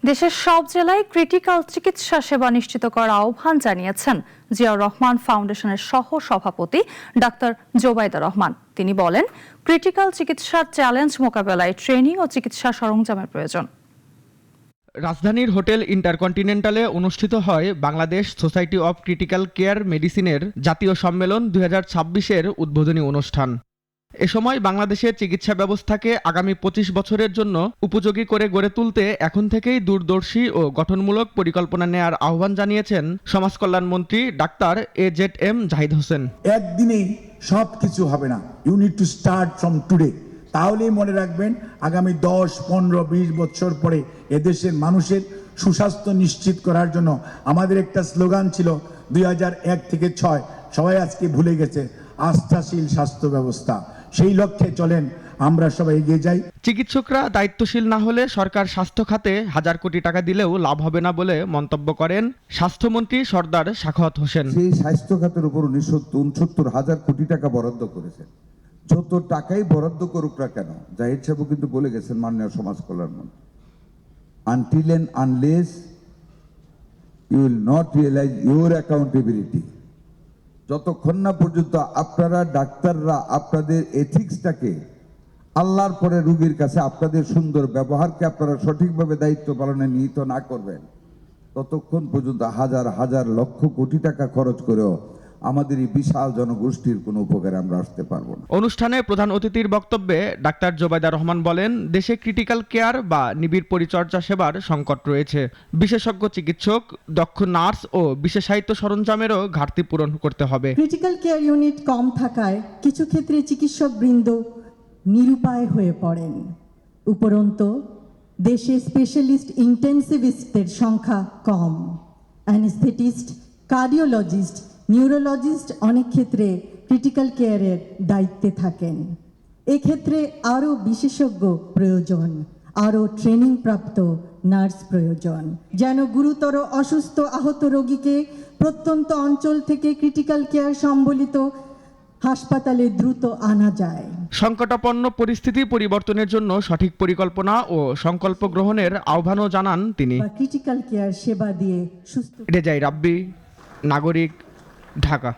দেশের সব জেলায় ক্রিটিক্যাল চিকিৎসা সেবা নিশ্চিত করার আহ্বান জানিয়েছেন জিয়াউর রহমান ফাউন্ডেশনের সহ সভাপতি ডাক্তার জোবাইদা রহমান। তিনি বলেন, ক্রিটিক্যাল চিকিৎসার চ্যালেঞ্জ মোকাবেলায় ট্রেনিং ও চিকিৎসা সরঞ্জামের প্রয়োজন। রাজধানীর হোটেল ইন্টারকন্টিনেন্টালে অনুষ্ঠিত হয় Bangladesh society of critical care মেডিসিনের জাতীয় সম্মেলন 2026-এর উদ্বোধনী অনুষ্ঠান। এ সময় বাংলাদেশের চিকিৎসা ব্যবস্থাকে আগামী 25 বছরের জন্য উপযোগী করে গড়ে তুলতে এখন থেকেই দূরদর্শী ও গঠনমূলক পরিকল্পনা নেয়ার আহ্বান জানিয়েছেন সমাজকল্যাণ মন্ত্রী ডাক্তার AZM জাহিদ হোসেন। একদিনেই সব কিছু হবে না, you need to start from today. তাহলেই মনে রাখবেন, আগামী 10, 15, 20 বছর পরে এদেশের মানুষের সুস্বাস্থ্য নিশ্চিত করার জন্য আমাদের একটা স্লোগান ছিল 2001 থেকে 6, সবাই আজকে ভুলে গেছে, আস্থাশীল স্বাস্থ্য ব্যবস্থা। সেই লক্ষ্যে চলেন আমরা সবাই এগিয়ে যাই। চিকিৎসকরা দায়িত্বশীল না হলে সরকার স্বাস্থ্য খাতে হাজার কোটি টাকা দিলেও লাভ হবে না বলে মন্তব্য করেন স্বাস্থ্যমন্ত্রী সরদার সাখাওয়াত হোসেন। সেই স্বাস্থ্য খাতের উপর 69 কোটি টাকা বরাদ্দ করেছে। যত টাকাই বরাদ্দ করুক না কেন, জাহিদ সাহেব কিন্তু বলে গেছেন মাননীয় সমাজ কল্যাণ মন্ত্রী, until and unless you will not realise your accountability, যতক্ষণ না পর্যন্ত আপনারা ডাক্তাররা আপনাদের এথিক্সটাকে আল্লাহর পরে রোগীর কাছে আপনাদের সুন্দর ব্যবহারকে আপনারা সঠিকভাবে দায়িত্ব পালনে নিহিত না করবেন, ততক্ষণ পর্যন্ত হাজার হাজার লক্ষ কোটি টাকা খরচ করেও আমাদের এই বিশাল জনগোষ্ঠীর কোনো উপকারে আমরা আসতে পারবো না। অনুষ্ঠানে প্রধান অতিথির বক্তব্যে ডাক্তার জোবাইদা রহমান বলেন, দেশে ক্রিটিক্যাল কেয়ার বা নিবিড় পরিচর্যা সেবার সংকট রয়েছে। বিশেষজ্ঞ চিকিৎসক, দক্ষ নার্স ও বিশেষায়িত সরঞ্জামেরও ঘাটতি পূরণ করতে হবে। ক্রিটিক্যাল কেয়ার ইউনিট কম থাকায় কিছু ক্ষেত্রে চিকিৎসকবৃন্দ নিরুপায় হয়ে পড়েন। উপরন্তু দেশে স্পেশালিস্ট ইন্টেন্সিভিস্টদের সংখ্যা কম। অ্যানেস্থেটিস্ট, কার্ডিওলজিস্ট, নিউরোলজিস্ট অনেক ক্ষেত্রে ক্রিটিক্যাল কেয়ারের দায়িত্বে থাকেন। এক্ষেত্রে আরও বিশেষজ্ঞ প্রয়োজন, আরও ট্রেনিং প্রাপ্ত নার্স প্রয়োজন, যেন গুরুতর অসুস্থ আহত রোগীকে প্রত্যন্ত অঞ্চল থেকে ক্রিটিক্যাল কেয়ার সম্বলিত হাসপাতালে দ্রুত আনা যায়। সংকটাপন্ন পরিস্থিতি পরিবর্তনের জন্য সঠিক পরিকল্পনা ও সংকল্প গ্রহণের আহ্বানও জানান তিনি। ক্রিটিক্যাল কেয়ার সেবা দিয়ে সুস্থ। রেজাই রাব্বি, নাগরিক, ঢাকা।